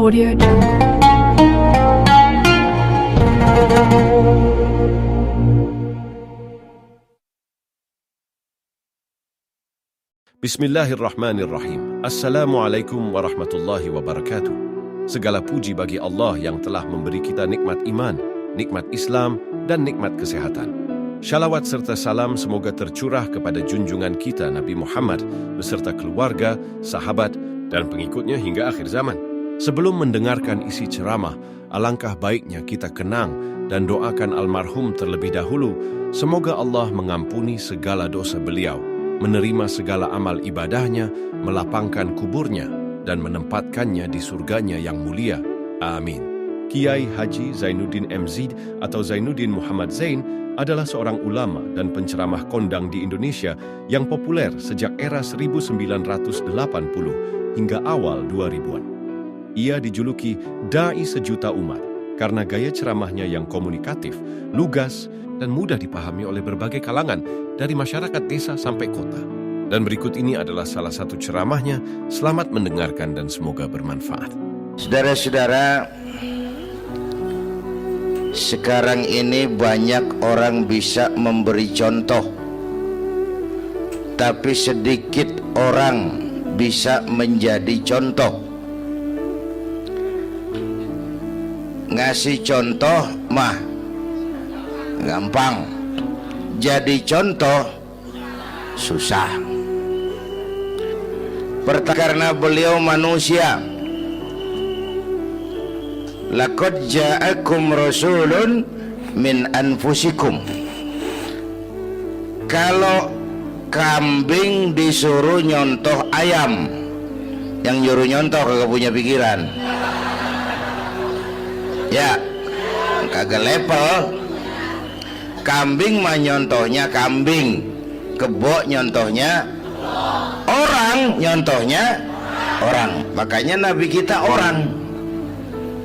Audio Jungle. Bismillahirrahmanirrahim. Assalamualaikum warahmatullahi wabarakatuh. Segala puji bagi Allah yang telah memberi kita nikmat iman, nikmat Islam, dan nikmat kesehatan. Syalawat serta salam semoga tercurah kepada junjungan kita Nabi Muhammad beserta keluarga, sahabat, dan pengikutnya hingga akhir zaman. Sebelum mendengarkan isi ceramah, alangkah baiknya kita kenang dan doakan almarhum terlebih dahulu. Semoga Allah mengampuni segala dosa beliau, menerima segala amal ibadahnya, melapangkan kuburnya, dan menempatkannya di surganya yang mulia. Amin. Kiai Haji Zainuddin MZ atau Zainuddin Muhammad Zain adalah seorang ulama dan penceramah kondang di Indonesia yang populer sejak era 1980 hingga awal 2000-an. Ia dijuluki Dai Sejuta Umat karena gaya ceramahnya yang komunikatif, lugas, dan mudah dipahami oleh berbagai kalangan dari masyarakat desa sampai kota. Dan berikut ini adalah salah satu ceramahnya. Selamat mendengarkan dan semoga bermanfaat. Saudara-saudara, sekarang ini banyak orang bisa memberi contoh, tapi sedikit orang bisa menjadi contoh. Ngasih contoh mah gampang, jadi contoh susah. Karena beliau manusia. Laqad ja'akum rasulun min anfusikum. Kalau kambing disuruh nyontoh ayam, yang nyuruh nyontoh kagak punya pikiran. Ya, kagak level. Kambing mah nyontohnya kambing, kebo nyontohnya orang, nyontohnya orang. Makanya Nabi kita orang,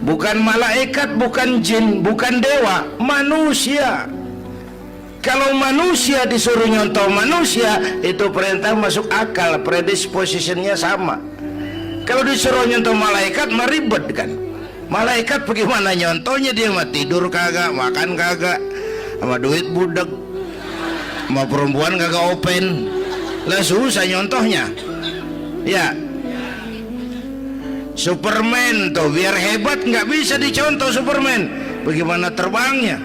bukan malaikat, bukan jin, bukan dewa, manusia. Kalau manusia disuruh nyontoh manusia, itu perintah masuk akal, predispositionnya sama. Kalau disuruh nyontoh malaikat, mah ribet kan. Malaikat bagaimana nyontohnya, dia mah tidur kagak, makan kagak, sama duit budek, sama perempuan kagak open, lah susah nyontohnya. Ya, Superman tuh biar hebat nggak bisa dicontoh Superman, bagaimana terbangnya,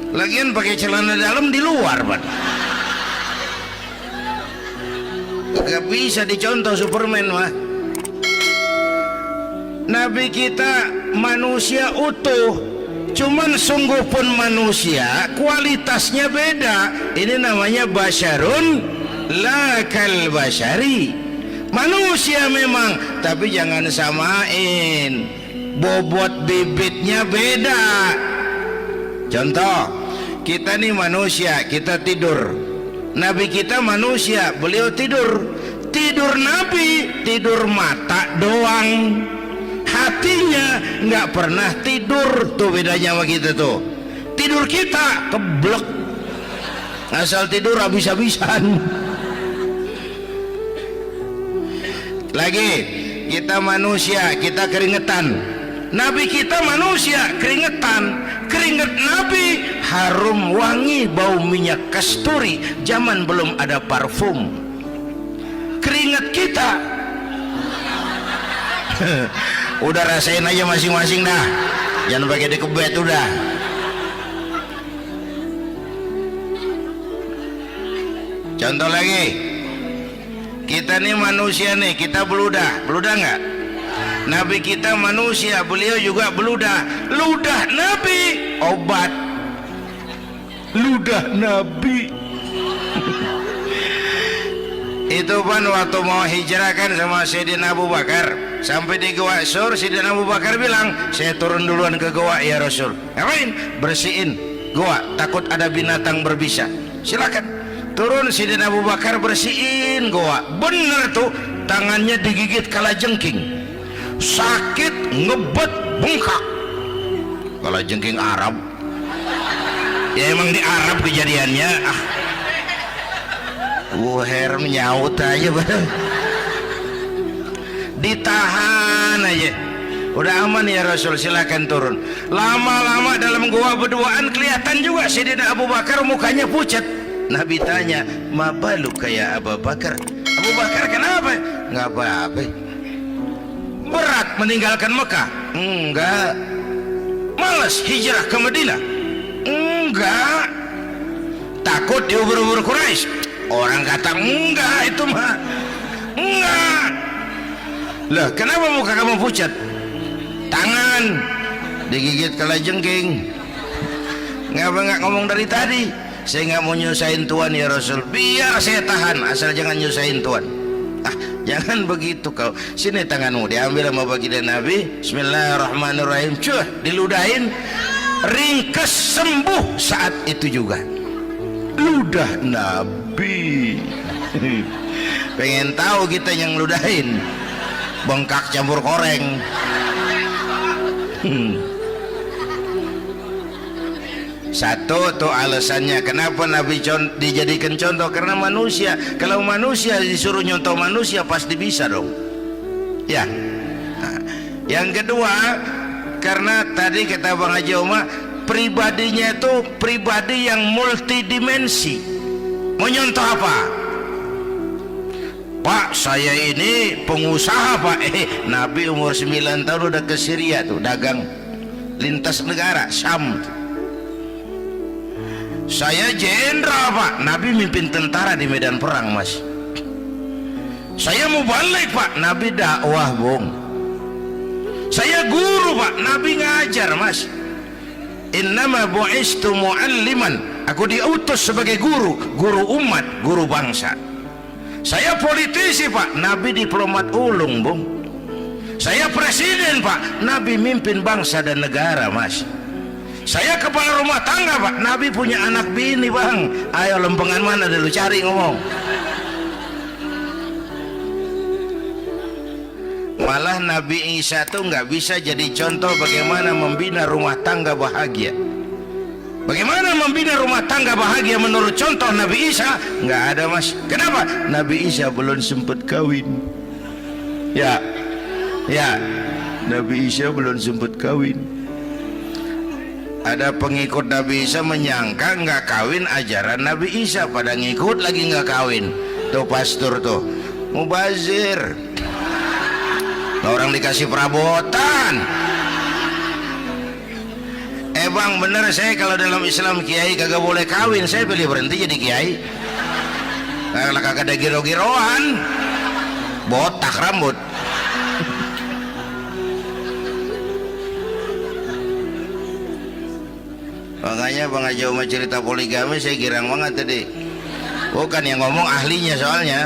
lagian pakai celana dalam di luar, Pak. Nggak bisa dicontoh Superman mah. Nabi kita manusia utuh, cuman sungguh pun manusia, kualitasnya beda. Ini namanya basyarun la kal basyari. Manusia memang, tapi jangan samain, bobot bibitnya beda. Contoh, kita nih manusia, kita tidur. Nabi kita manusia, beliau tidur. Tidur Nabi, tidur mata doang, hatinya nggak pernah tidur. Tuh bedanya sama kita tuh. Tidur kita keblek, asal tidur habis-habisan. Lagi, kita manusia, kita keringetan. Nabi kita manusia, keringetan. Keringet Nabi harum wangi, bau minyak kasturi, zaman belum ada parfum. Keringet kita udah rasain aja masing-masing dah, jangan pakai dikebet udah. Contoh lagi, kita nih manusia nih, kita beludah nggak? Nabi kita manusia, beliau juga beludah. Ludah Nabi obat, ludah Nabi. Itu kan waktu mau hijrah kan sama Sayyidina Abu Bakar, sampai di Gua Sur, Sayyidina Abu Bakar bilang, saya turun duluan ke gua ya Rasul. Ngapain? Bersihin gua, takut ada binatang berbisa. Silakan turun. Sayyidina Abu Bakar bersihin gua, bener tuh, tangannya digigit kalajengking, sakit, ngebet, bengkak. Kalajengking Arab, ya emang di Arab kejadiannya. Wuher menyaut aja, ditahan aja. Udah aman ya Rasul, silakan turun. Lama-lama dalam gua berduaan kelihatan juga Sayyidina Abu Bakar mukanya pucat. Nabi tanya, "Ma baluka ya Abu Bakar?" Abu Bakar, kenapa? Enggak apa-apa. Berat meninggalkan Mekah? Enggak. Malas hijrah ke Madinah? Enggak. Takut diubur-ubur Quraisy? Orang kata enggak, itu mah enggak. Lah kenapa muka kamu pucat? Tangan digigit kalajengking. Ngapa nggak ngomong dari tadi? Saya nggak mau nyusahin Tuhan ya Rasul. Biar saya tahan, asal jangan nyusahin Tuhan. Jangan begitu kau. Sini tanganmu, diambil sama baginda Nabi. Bismillahirrahmanirrahim. Cuh, diludahin. Ringkes, sembuh saat itu juga. Ludah Nabi. Pengen tahu kita yang ludahin. Bengkak campur koreng. Satu tuh alasannya kenapa Nabi dijadikan contoh, karena manusia. Kalau manusia disuruh nyontoh manusia pasti bisa dong ya. Nah, yang kedua, karena tadi kata Bang Haji Oma, pribadinya itu pribadi yang multidimensi. Mau nyontoh apa? Pak, saya ini pengusaha Pak. Nabi umur 9 tahun udah ke Syria tuh, dagang lintas negara Syam. Saya jenderal Pak, Nabi mimpin tentara di medan perang Mas. Saya mau balik Pak, Nabi dakwah Bung. Saya guru Pak, Nabi ngajar Mas. Innama bu'istu mu'alliman, aku diutus sebagai guru, guru umat, guru bangsa. Saya politisi Pak, Nabi diplomat ulung Bung. Saya presiden Pak, Nabi mimpin bangsa dan negara Mas. Saya kepala rumah tangga Pak, Nabi punya anak bini Bang. Ayo lempengan mana dulu, cari ngomong. Malah Nabi Isa tuh nggak bisa jadi contoh bagaimana membina rumah tangga bahagia. Bagaimana membina rumah tangga bahagia menurut contoh Nabi Isa? Nggak ada Mas. Kenapa? Nabi Isa belum sempat kawin. Ya, Nabi Isa belum sempat kawin. Ada pengikut Nabi Isa menyangka nggak kawin ajaran Nabi Isa, pada ngikut lagi nggak kawin. Tuh pastor tuh mubazir, orang dikasih perabotan. Bang bener, saya kalau dalam Islam kiai kagak boleh kawin, saya pilih berhenti jadi kiai. Kalau kagak ada giro-giroan, botak rambut. Makanya Bang Haji Umar cerita poligami saya girang banget tadi. Bukan yang ngomong ahlinya soalnya.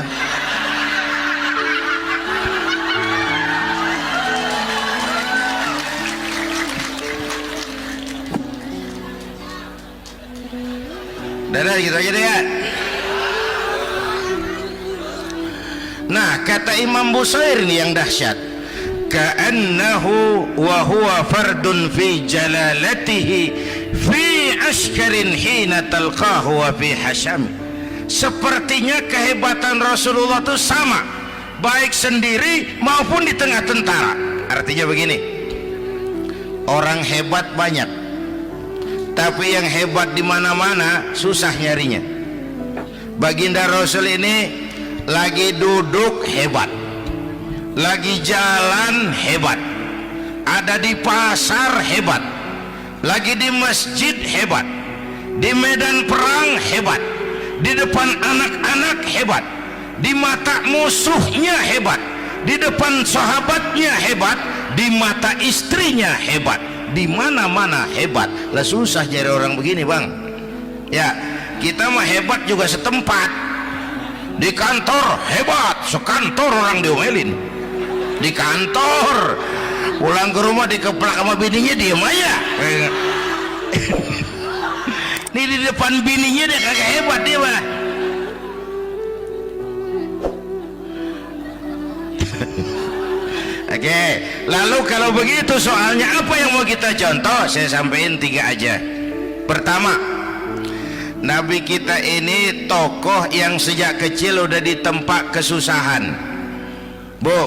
Dadah gitu aja deh ya. Nah kata Imam Busair ini yang dahsyat. Ka'annahu wa huwa fardun fi jalalatihi fi askarin hina talqahu wa fi hasham. Sepertinya kehebatan Rasulullah itu sama, baik sendiri maupun di tengah tentara. Artinya begini, orang hebat banyak, tapi yang hebat di mana-mana susah nyarinya. Baginda Rasul ini lagi duduk hebat, lagi jalan hebat, ada di pasar hebat, lagi di masjid hebat, di medan perang hebat, di depan anak-anak hebat, di mata musuhnya hebat, di depan sahabatnya hebat, di mata istrinya hebat, di mana-mana hebat. Lah susah jadi orang begini Bang. Ya, kita mah hebat juga setempat. Di kantor hebat, sekantor orang diomelin. Di kantor, pulang ke rumah dikeplak sama bininya diem aja. Nih di depan bininya dia kagak hebat dia mah. Oke, lalu kalau begitu soalnya apa yang mau kita contoh? Saya sampaikan 3 aja. Pertama, Nabi kita ini tokoh yang sejak kecil udah ditempa kesusahan. Bu,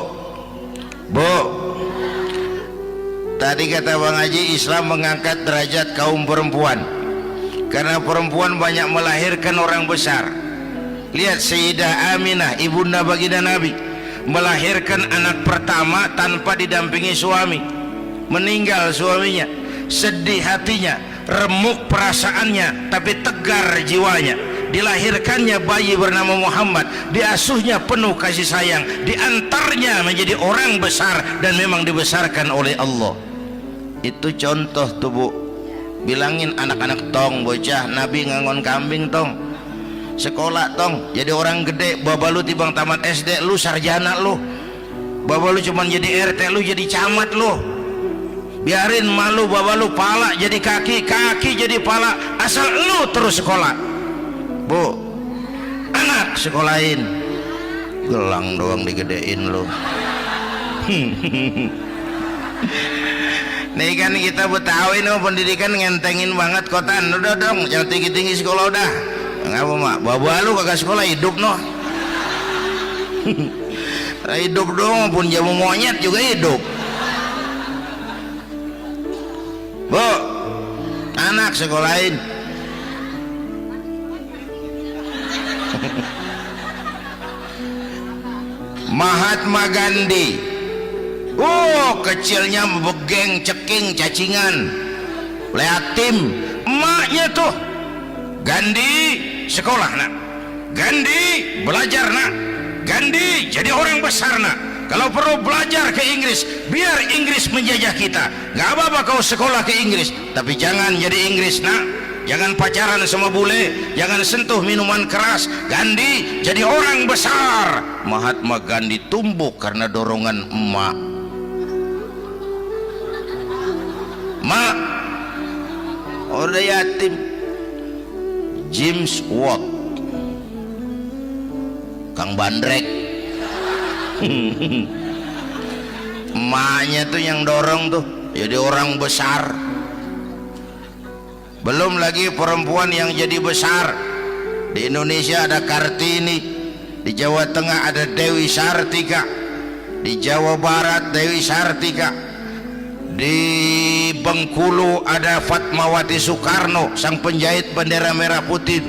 Tadi kata Bang Haji, Islam mengangkat derajat kaum perempuan karena perempuan banyak melahirkan orang besar. Lihat Sayyidah Aminah, ibunda baginda Nabi, melahirkan anak pertama tanpa didampingi suami. Meninggal suaminya, sedih hatinya, remuk perasaannya, tapi tegar jiwanya. Dilahirkannya bayi bernama Muhammad, diasuhnya penuh kasih sayang, diantarnya menjadi orang besar dan memang dibesarkan oleh Allah. Itu contoh tuh Bu. Bilangin anak-anak tong, bocah Nabi ngangon kambing tong, sekolah tong, jadi orang gede. Baba lu tibang tamat SD, lu sarjana lu. Baba lu cuman jadi RT, lu jadi camat lu. Biarin malu, baba lu pala jadi kaki, kaki jadi pala, asal lu terus sekolah. Bu, anak sekolahin, gelang doang digedein lu. Nih kan kita Betawi nih pendidikan ngentengin banget kotaan. Udah dong, jangan tinggi-tinggi sekolah udah. Ngapa mak? Baba lu kagak sekolah hidup noh. Hidup dong, pun jamu monyet juga hidup. Bu, anak sekolahin. Mahatma Gandhi, kecilnya begeng, ceking, cacingan, leatim. Emaknya tuh, Gandhi sekolah nak, Gandhi belajar nak, Gandhi jadi orang besar nak. Kalau perlu belajar ke Inggris, biar Inggris menjajah kita. Gak apa-apa kau sekolah ke Inggris, tapi jangan jadi Inggris nak. Jangan pacaran sama bule, jangan sentuh minuman keras. Gandhi jadi orang besar. Mahatma Gandhi tumbuh karena dorongan emak. Mak, udah yatim. James Watt, Kang Bandrek. Emaknya tuh yang dorong tuh jadi orang besar. Belum lagi perempuan yang jadi besar. Di Indonesia ada Kartini, di Jawa Tengah ada Dewi Sartika, di Jawa Barat Dewi Sartika, di Bengkulu ada Fatmawati Soekarno, sang penjahit bendera merah putih.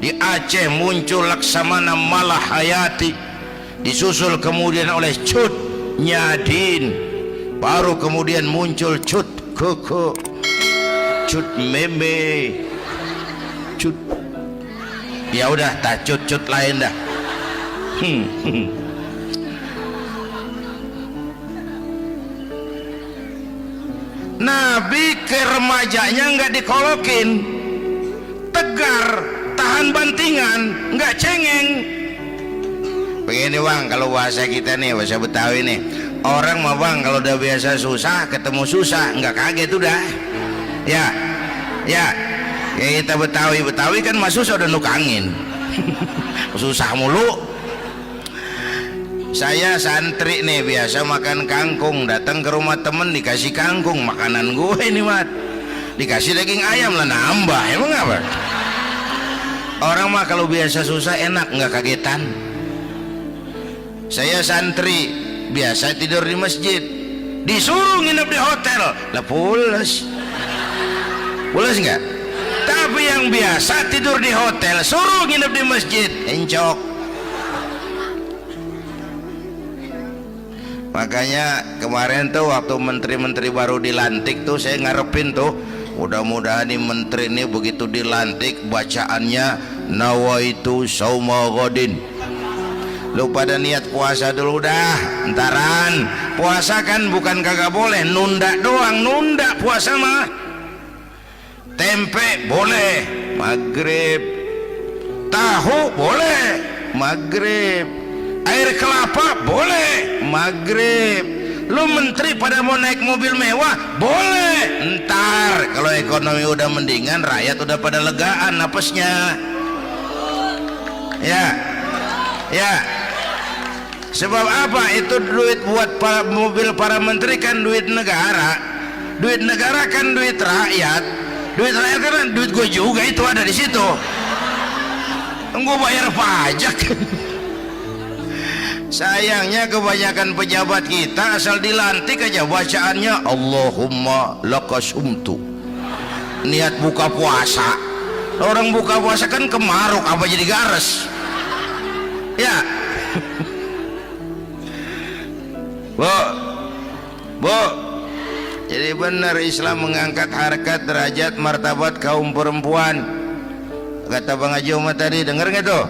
Di Aceh muncul Laksamana Malahayati, disusul kemudian oleh Cut Nyadin, baru kemudian muncul Cut Koko, Cut Meme, Cut, ya udah tak cut lain dah. Nabi ke remajanya nggak dikolokin, tegar, tahan bantingan, nggak cengeng. Begini bang, kalau bahasa kita nih, bahasa Betawi nih, orang mah bang kalau udah biasa susah ketemu susah nggak kaget udah. Ya kita Betawi kan masuk udah nukangin. Susah mulu. Saya santri nih biasa makan kangkung, datang ke rumah temen dikasih kangkung, makanan gue ini mat, dikasih daging ayam lah nambah. Emang apa? Orang mah kalau biasa susah enak, nggak kagetan. Saya santri biasa tidur di masjid, disuruh nginep di hotel lah pules nggak? Tapi yang biasa tidur di hotel suruh nginep di masjid encok. Makanya kemarin tuh waktu menteri-menteri baru dilantik tuh saya ngarepin tuh, mudah-mudahan nih menteri ini begitu dilantik bacaannya nawaitu sauma ghadin. Lu pada niat puasa dulu dah, entaran. Puasa kan bukan kagak boleh, nunda doang, nunda puasa mah. Tempe boleh maghrib, tahu boleh maghrib, air kelapa boleh maghrib. Lu menteri pada mau naik mobil mewah boleh, ntar kalau ekonomi udah mendingan, rakyat udah pada legaan napasnya. Ya sebab apa? Itu duit buat mobil para menteri kan duit negara. Duit negara kan duit rakyat. Duit rakyat kan duit gue juga, itu ada di situ. Gue bayar pajak. Sayangnya kebanyakan pejabat kita asal dilantik aja bacaannya Allahumma lakasumtu, niat buka puasa. Orang buka puasa kan kemaruk, apa jadi gares ya. Bu, jadi benar Islam mengangkat harkat, derajat, martabat kaum perempuan. Kata Bang Haji Umar tadi, dengar nggak tuh?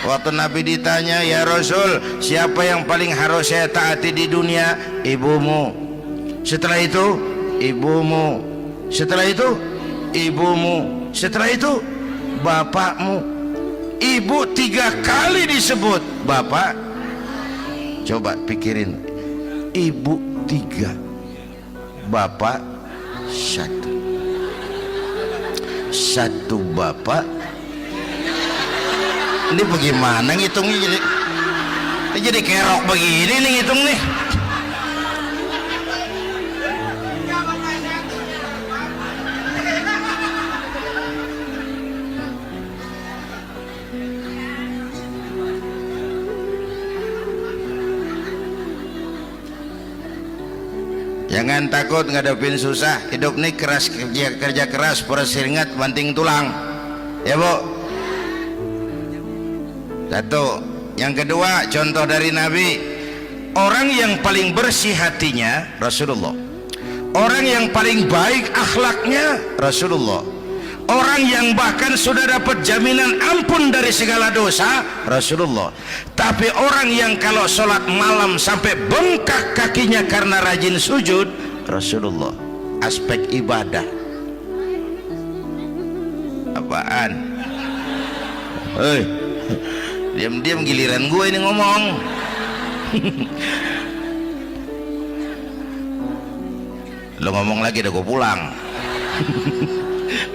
Waktu Nabi ditanya, ya Rasul, siapa yang paling harus saya taati di dunia? Ibumu. Setelah itu, ibumu. Setelah itu, ibumu. Setelah itu, bapakmu. Ibu 3 kali disebut, bapak. Coba pikirin, ibu 3, bapak 1. 1 bapak. Ini bagaimana ngitungnya, jadi kerok begini nih ngitung nih. Jangan takut ngadepin susah. Hidup nih keras, kerja keras, perseringat banting tulang ya Bu. Satu. Yang kedua, contoh dari Nabi, orang yang paling bersih hatinya Rasulullah, orang yang paling baik akhlaknya Rasulullah, orang yang bahkan sudah dapat jaminan ampun dari segala dosa Rasulullah. Tapi orang yang kalau sholat malam sampai bengkak kakinya karena rajin sujud Rasulullah. Aspek ibadah apaan? Hei, diam-diam giliran gue ini ngomong. Lo ngomong lagi dah gue pulang.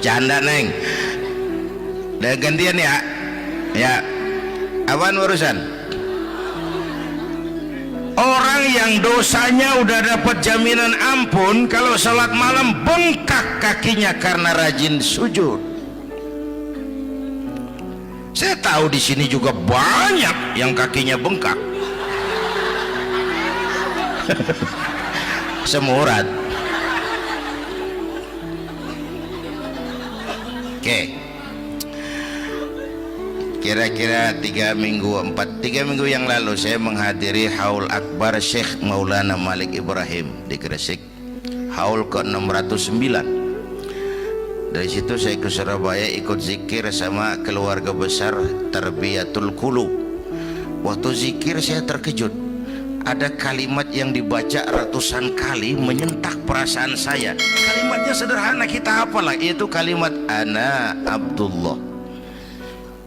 Canda neng. Udah gantian ya. Ya. Apaan urusan? Orang yang dosanya udah dapat jaminan ampun, kalau salat malam bengkak kakinya karena rajin sujud. Saya tahu di sini juga banyak yang kakinya bengkak. Semurat. Oke. Kira-kira 3 minggu yang lalu saya menghadiri haul akbar Syekh Maulana Malik Ibrahim di Gresik, haul ke-609. Dari situ saya ke Surabaya ikut zikir sama keluarga besar Tarbiyatul Qulub. Waktu zikir saya terkejut, ada kalimat yang dibaca ratusan kali menyentak perasaan saya. Kalimatnya sederhana, kita hafalah, yaitu kalimat ana Abdullah.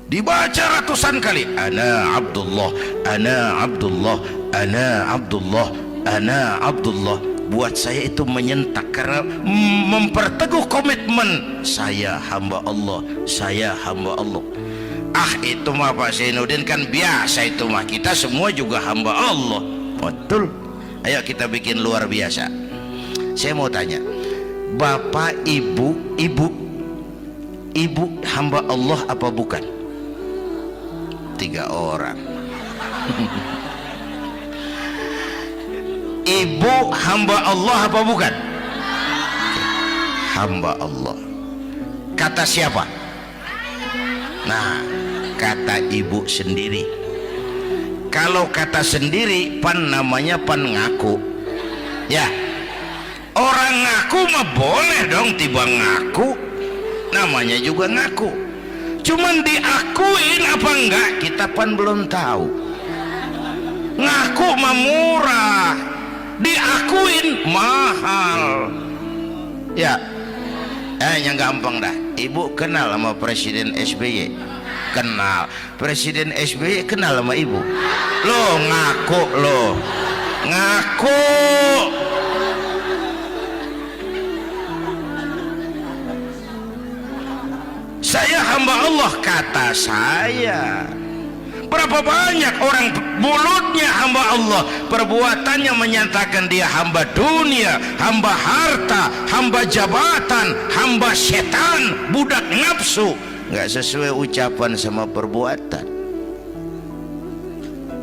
Dibaca ratusan kali, ana Abdullah, ana Abdullah, ana Abdullah, ana Abdullah. Buat saya itu menyentak karena memperteguh komitmen, saya hamba Allah, saya hamba Allah. Ah, itu mah Pak Zainuddin kan biasa, itu mah kita semua juga hamba Allah. Betul. Ayo kita bikin luar biasa. Saya mau tanya, bapak, ibu hamba Allah apa bukan? 3 orang. Ibu hamba Allah apa bukan? Hamba Allah. Kata siapa? Nah, kata ibu sendiri. Kalau kata sendiri, pan namanya pan ngaku. Ya, orang ngaku mah boleh dong, tiba ngaku, namanya juga ngaku. Cuman diakuin apa enggak, kita pan belum tahu. Ngaku mah murah, diakuin mahal. Ya, yang gampang dah. Ibu kenal sama Presiden SBY? Kenal. Presiden SBY kenal sama ibu? Lo ngaku, lo ngaku. Saya hamba Allah, kata saya. Berapa banyak orang mulutnya hamba Allah, perbuatannya menyatakan dia hamba dunia, hamba harta, hamba jabatan, hamba setan, budak nafsu. Nggak sesuai ucapan sama perbuatan.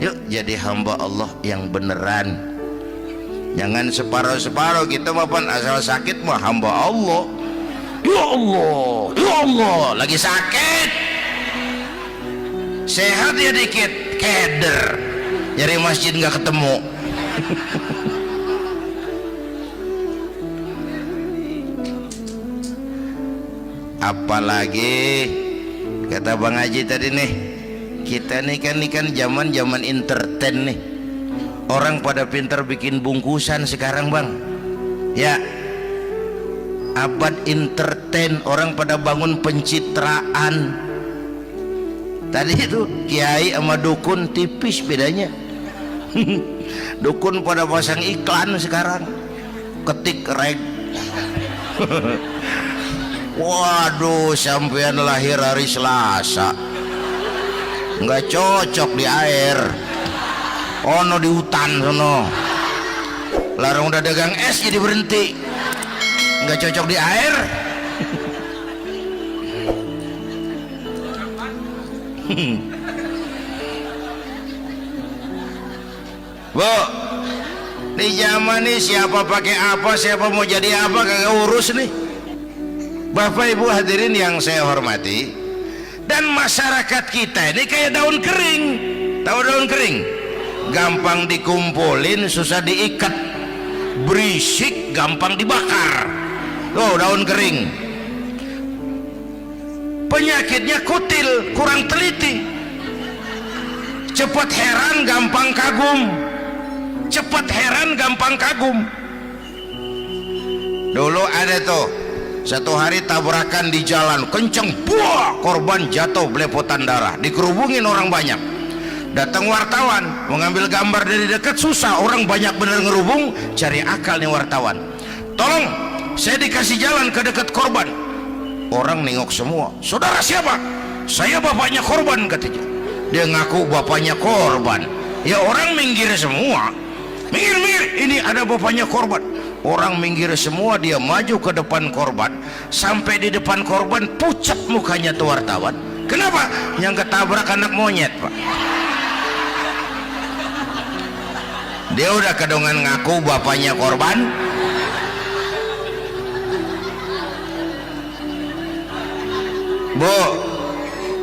Yuk jadi hamba Allah yang beneran. Jangan separuh-separuh. Kita mapan asal sakit mah hamba Allah. Ya Allah, ya Allah, lagi sakit. Sehat ya dikit, keder. Nyari masjid nggak ketemu. Apalagi kata Bang Haji tadi nih, kita nih kan zaman entertain nih. Orang pada pinter bikin bungkusan sekarang Bang. Ya, abad entertain, orang pada bangun pencitraan. Tadi itu kiai sama dukun tipis bedanya. Dukun pada pasang iklan sekarang, ketik reg. Waduh, sampean lahir hari Selasa, nggak cocok di air, ono di hutan sono. Larang udah dagang es jadi berhenti, nggak cocok di air. Bu, di zaman nih siapa pakai apa, siapa mau jadi apa kagak urus nih. Bapak Ibu hadirin yang saya hormati, dan masyarakat kita ini kayak daun kering. Tahu daun kering? Gampang dikumpulin, susah diikat, berisik, gampang dibakar. Tuh daun kering. Penyakitnya kutil, kurang teliti. Cepat heran, gampang kagum. Cepat heran, gampang kagum. Dulu ada tuh, satu hari tabrakan di jalan kenceng, buah, korban jatuh belepotan darah, dikerubungin orang banyak. Datang wartawan mengambil gambar dari dekat, susah, orang banyak bener ngerubung. Cari akal nih wartawan, tolong saya dikasih jalan ke dekat korban. Orang nengok semua, saudara siapa? Saya bapaknya korban katanya. Dia ngaku bapaknya korban. Ya orang minggir semua, minggir, ini ada bapaknya korban. Orang minggir semua, dia maju ke depan korban. Sampai di depan korban, pucat mukanya tuh wartawan. Kenapa? Yang ketabrak anak monyet, Pak. Dia udah kedongan ngaku bapaknya korban.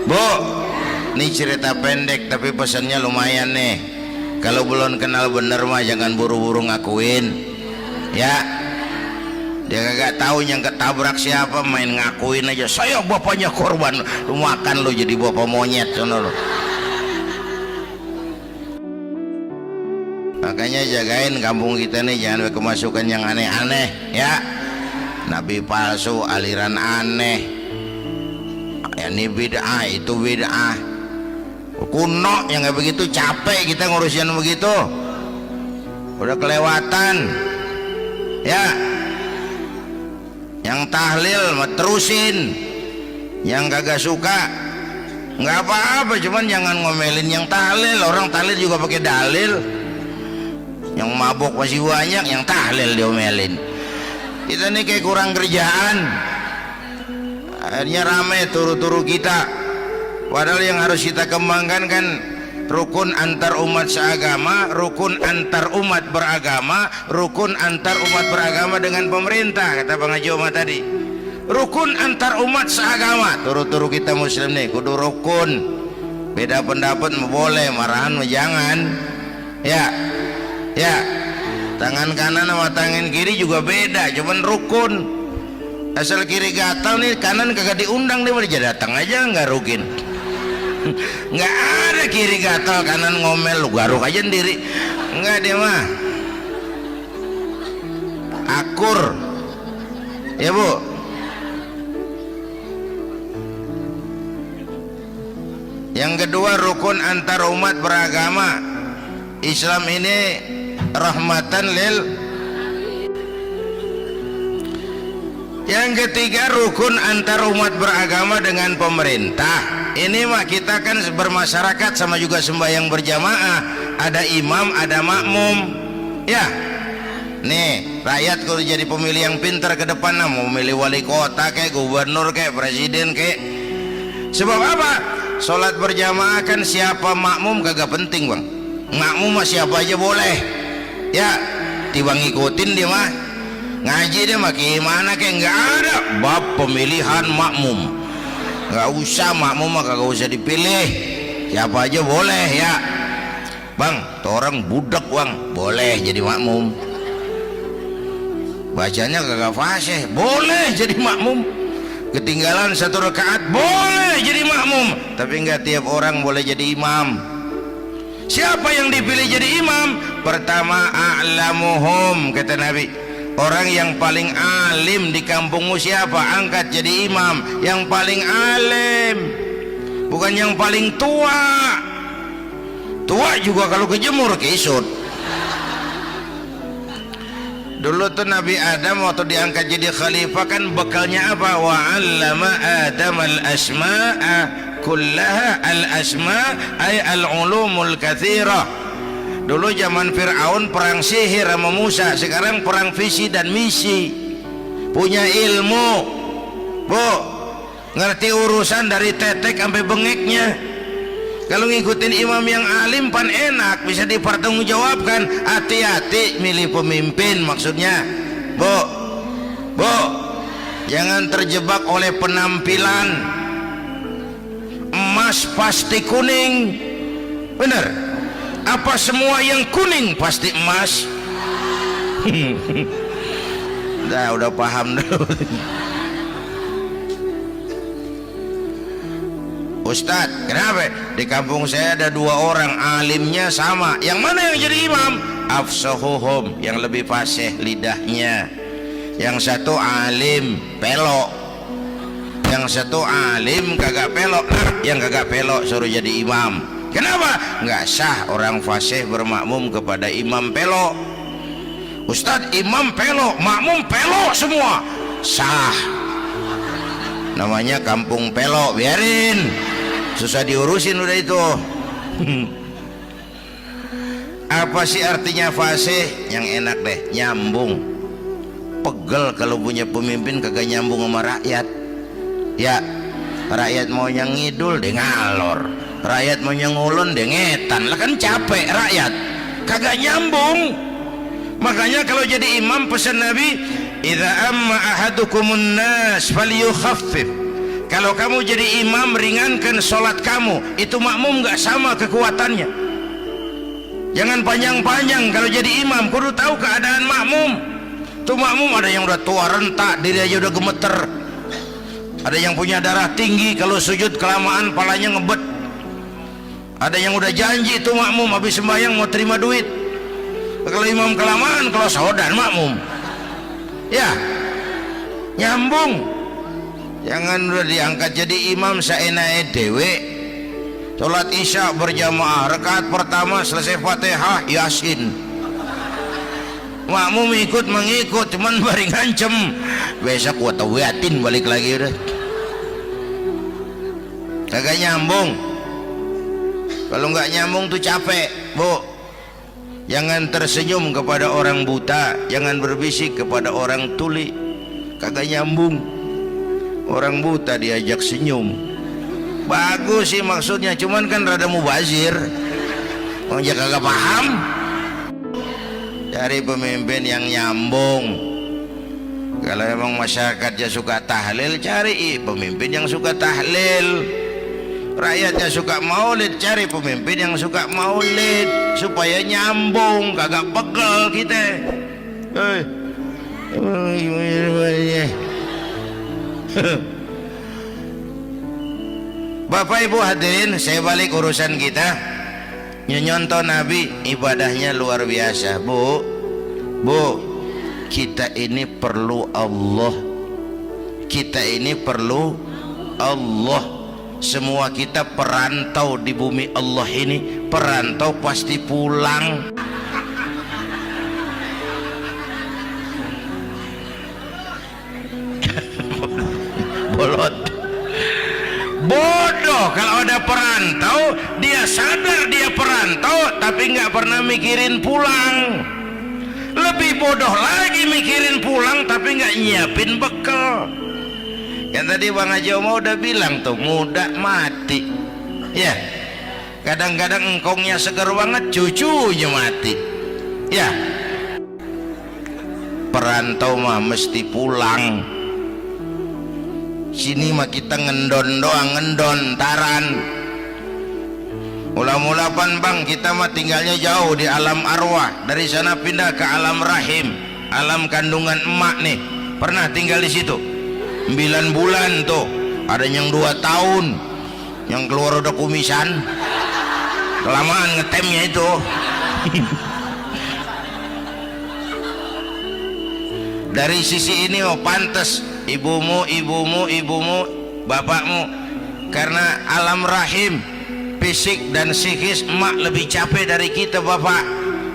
Bu, ini cerita pendek tapi pesannya lumayan nih. Kalau belum kenal bener mah jangan buru-buru ngakuin. Ya, dia kagak tahu yang ketabrak siapa, main ngakuin aja saya bapaknya korban. Lu makan lu jadi bapak monyet sono lu. Makanya jagain kampung kita nih, jangan kemasukan yang aneh-aneh ya. Nabi palsu, aliran aneh, ini bid'ah, itu bid'ah kuno yang kayak begitu. Capek kita ngurusin begitu, udah kelewatan ya. Yang tahlil mah terusin, yang kagak suka nggak apa-apa, cuman jangan ngomelin yang tahlil. Orang tahlil juga pakai dalil. Yang mabok masih banyak, yang tahlil diomelin. Kita nih kayak kurang kerjaan, akhirnya rame turu-turu kita. Padahal yang harus kita kembangkan kan rukun antar umat seagama, rukun antar umat beragama, rukun antar umat beragama dengan pemerintah. Kata Bang Haji Omar tadi, rukun antar umat seagama. Turu-turu kita muslim nih kudu rukun. Beda pendapat mau boleh, marahan mau jangan. Ya, tangan kanan sama tangan kiri juga beda, cuman rukun. Asal kiri gatal nih, kanan kagak diundang, dia udah datang aja nggak rukin. Nggak ada kiri gatal kanan ngomel, lu garuk aja sendiri. Nggak, dia mah akur ya Bu. Yang kedua, rukun antar umat beragama. Islam ini rahmatan lil. Yang ketiga, rukun antar umat beragama dengan pemerintah. Ini mah kita kan bermasyarakat sama juga sembahyang berjamaah, ada imam, ada makmum. Ya, nih rakyat kalau jadi pemilih yang pintar ke depan, mau memilih wali kota kayak gubernur kayak presiden kayak. Sebab apa? Sholat berjamaah kan siapa makmum kagak penting Bang. makmum mah siapa aja boleh ya, tiba ngikutin dia mah ngaji dia mah gimana kayak nggak ada bab pemilihan makmum, nggak usah makmum mah kagak usah dipilih, siapa aja boleh ya. Bang, tuh orang budak bang, boleh jadi makmum, bacanya kagak fasih, boleh jadi makmum, ketinggalan 1 rakaat boleh jadi makmum, tapi nggak tiap orang boleh jadi imam. Siapa yang dipilih jadi imam? Pertama, a'lamuhum, kata Nabi, orang yang paling alim di kampungmu siapa? Angkat jadi imam. Yang paling alim, bukan yang paling tua. Tua juga kalau kejemur kisut. Dulu tuh Nabi Adam waktu diangkat jadi khalifah kan bekalnya apa? Wa 'allama Adam al-asma'a kullaha, al-asma' ay al-ulumul katsira. Dulu zaman Fir'aun perang sihir sama Musa, sekarang perang visi dan misi. Punya ilmu, Bu, ngerti urusan dari tetek sampai bengeknya. Kalau ngikutin imam yang alim pan enak, bisa dipertanggungjawabkan. Hati-hati milih pemimpin, maksudnya Bu, jangan terjebak oleh penampilan. Emas pasti kuning, bener? Apa semua yang kuning pasti emas? Udah paham dulu. Ustadz, kenapa? Di kampung saya ada 2 orang alimnya sama. Yang mana yang jadi imam? Afsahuhum, yang lebih fasih lidahnya. Yang satu alim pelok, yang satu alim kagak pelok. Nah, yang kagak pelok suruh jadi imam. Kenapa? Nggak sah orang fasih bermakmum kepada imam pelok. Ustadz, imam pelok, makmum pelok semua. Sah. Namanya kampung pelok, biarin. Susah diurusin udah itu. Apa sih artinya fasih? Yang enak deh, nyambung. Pegel kalau punya pemimpin kagak nyambung sama rakyat. Ya, rakyat mau yang ngidul dia ngalor, rakyat mau yang ngulon dia ngetan. Lah kan capek rakyat, kagak nyambung. Makanya kalau jadi imam pesan Nabi, idza amma ahadukumun nas falyukhaffif. Kalau kamu jadi imam, ringankan sholat kamu. Itu makmum nggak sama kekuatannya. Jangan panjang-panjang kalau jadi imam, kudu tahu keadaan makmum. Tuh makmum ada yang udah tua rentak, diri aja udah gemeter. Ada yang punya darah tinggi, kalau sujud kelamaan palanya ngebet. Ada yang udah janji itu makmum habis sembahyang mau terima duit. Kalau imam kelamaan, kalau saudan makmum. Ya, nyambung. Jangan udah diangkat jadi imam saenake dhewe. Salat Isya berjamaah, rakaat pertama selesai Fatihah Yasin. Makmum ikut mengikut, cuman bari ngancem. Besok gua tawiatin balik lagi udah. Kagak nyambung. Kalau nggak nyambung tuh capek, Bu. Jangan tersenyum kepada orang buta, jangan berbisik kepada orang tuli. Kagak nyambung. Orang buta diajak senyum. Bagus sih maksudnya, cuman kan rada mubazir. Orang jaga kagak paham. Cari pemimpin yang nyambung. Kalau emang masyarakatnya suka tahlil, cari pemimpin yang suka tahlil. Rakyatnya suka maulid, cari pemimpin yang suka maulid supaya nyambung, kagak pegel kita. Bapak Ibu hadirin, saya balik urusan kita. Nyontoh Nabi ibadahnya luar biasa. Bu, kita ini perlu Allah. Kita ini perlu Allah. Semua kita perantau di bumi Allah ini. Perantau pasti pulang. Bolot. Bodoh kalau ada perantau, dia sadar dia perantau tapi nggak pernah mikirin pulang. Lebih bodoh lagi mikirin pulang tapi nggak nyiapin bekal. Kan tadi Bang Haji Omar udah bilang tuh, muda mati. Ya, kadang-kadang engkongnya segar banget, cucunya mati. Ya, perantau mah mesti pulang. Sini mah kita ngendon doang, ngendon taran. Mula-mula pan bang, kita mah tinggalnya jauh di alam arwah, dari sana pindah ke alam rahim, alam kandungan emak nih. Pernah tinggal di situ 9 bulan tuh, ada yang 2 tahun, yang keluar udah kumisan, kelamaan ngetemnya itu. Dari sisi ini oh pantas ibumu, bapakmu, karena alam rahim, fisik dan psikis emak lebih capek dari kita bapak.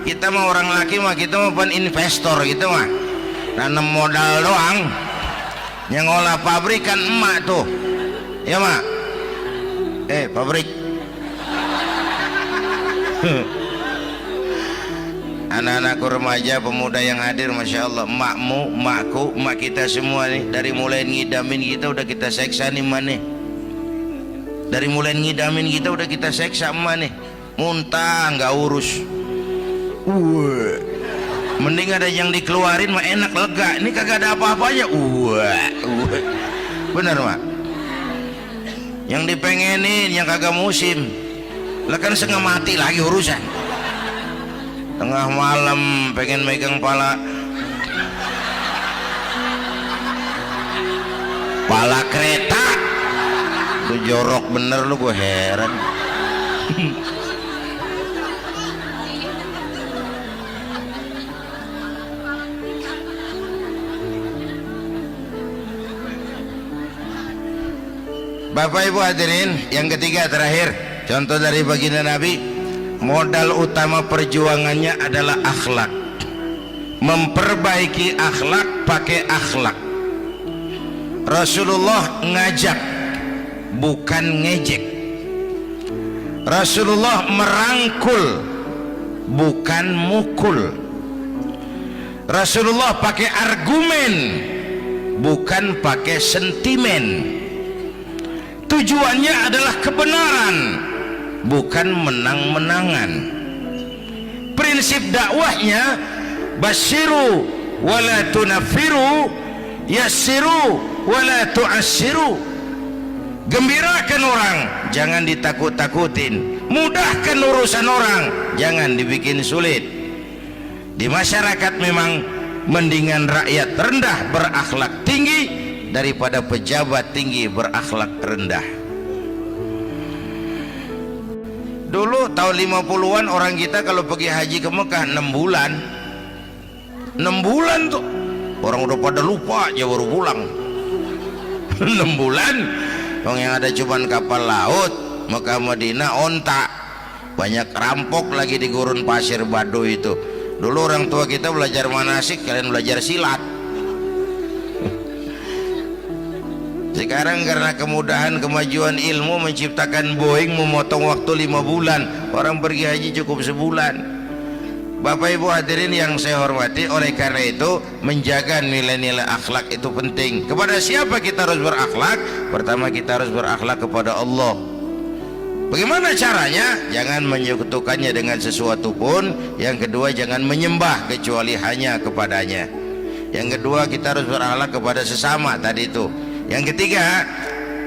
Kita mah orang laki mah, kita mah bukan investor gitu mah, nanam modal doang. Yang ngolah pabrik kan emak tuh, ya mak. Pabrik. Anak-anakku remaja, pemuda yang hadir, masya Allah, emakmu, emakku, emak kita semua nih, dari mulai ngidamin kita udah kita seksa nih mana. Dari mulai ngidamin kita udah kita seksa emak nih, muntah nggak urus. Mending ada yang dikeluarin mah enak, lega. Ini kagak ada apa-apanya. Bener mak. Yang dipengenin yang kagak musim, lah kan setengah mati lagi urusan. Tengah malam pengen megang pala kereta, lu jorok bener lu, gue heran. Bapak Ibu hadirin, yang ketiga terakhir, contoh dari baginda Nabi. Modal utama perjuangannya adalah akhlak. Memperbaiki akhlak, pakai akhlak. Rasulullah ngajak, bukan ngejek. Rasulullah merangkul, bukan mukul. Rasulullah pakai argumen, bukan pakai sentimen. Tujuannya adalah kebenaran, bukan menang-menangan. Prinsip dakwahnya basyiru wala tunafiru, yassiru wala tu'assiru. Gembirakan orang, jangan ditakut-takutin. Mudahkan urusan orang, jangan dibikin sulit. Di masyarakat memang mendingan rakyat rendah berakhlak tinggi daripada pejabat tinggi berakhlak rendah. Dulu tahun 50-an orang kita kalau pergi haji ke Mekah 6 bulan. 6 bulan tuh orang udah pada lupa aja baru pulang. 6 bulan. Yang ada cuman kapal laut, Mekah Madinah onta. Banyak rampok lagi di gurun pasir Baduy itu. Dulu orang tua kita belajar manasik, kalian belajar silat. Sekarang karena kemudahan kemajuan ilmu menciptakan Boeing memotong waktu 5 bulan, orang pergi haji cukup sebulan. Bapak Ibu hadirin yang saya hormati, oleh karena itu menjaga nilai-nilai akhlak itu penting. Kepada siapa kita harus berakhlak? Pertama, kita harus berakhlak kepada Allah. Bagaimana caranya? Jangan menyekutukannya dengan sesuatu pun. Yang kedua, jangan menyembah kecuali hanya kepadanya. Yang kedua, kita harus berakhlak kepada sesama tadi itu. Yang ketiga,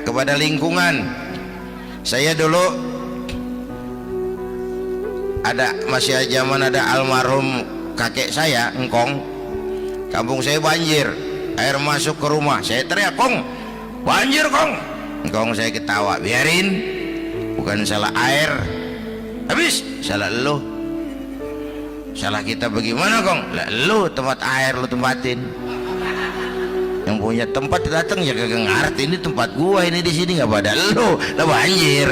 kepada lingkungan. Saya dulu masih zaman ada almarhum kakek saya, engkong. Kampung saya banjir, air masuk ke rumah. Saya teriak, "Kong, banjir Kong." Engkong saya ketawa, "Biarin, bukan salah air, habis salah lo." "Salah kita bagaimana Kong?" "Lah lo tempat air lo tempatin. Yang punya tempat datang ya kagak ngerti, ini tempat gua, ini di sini nggak pada lo, lah banjir."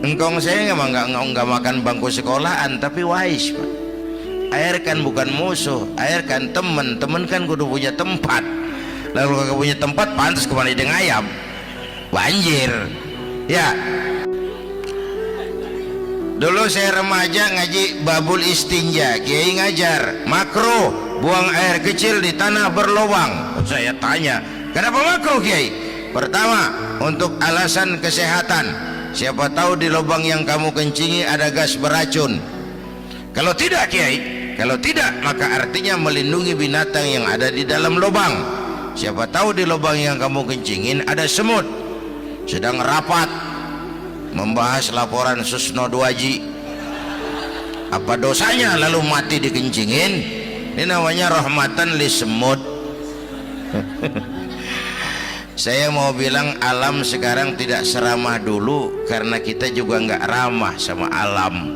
Engkong saya nggak makan bangku sekolahan, tapi wise Pak. Air kan bukan musuh, air kan temen kan kudu punya tempat. Lalu kagak punya tempat, pantas kemana dengan ayam, banjir. Ya, dulu saya remaja ngaji babul istinja, kiai ngajar makruh buang air kecil di tanah berlubang. Saya tanya, kenapa makruh kiai? Pertama, untuk alasan kesehatan. Siapa tahu di lubang yang kamu kencingi ada gas beracun. Kalau tidak Kiai, kalau tidak maka artinya melindungi binatang yang ada di dalam lubang. Siapa tahu di lubang yang kamu kencingin ada semut sedang rapat membahas laporan Susno 2Ji. Apa dosanya lalu mati dikencingin? Ini namanya rahmatan li semut. Saya mau bilang alam sekarang tidak seramah dulu karena kita juga nggak ramah sama alam.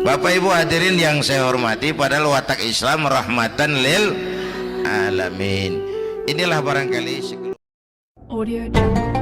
Bapak Ibu hadirin yang saya hormati, padahal watak Islam rahmatan lil alamin. Inilah barangkali Audio Jungle.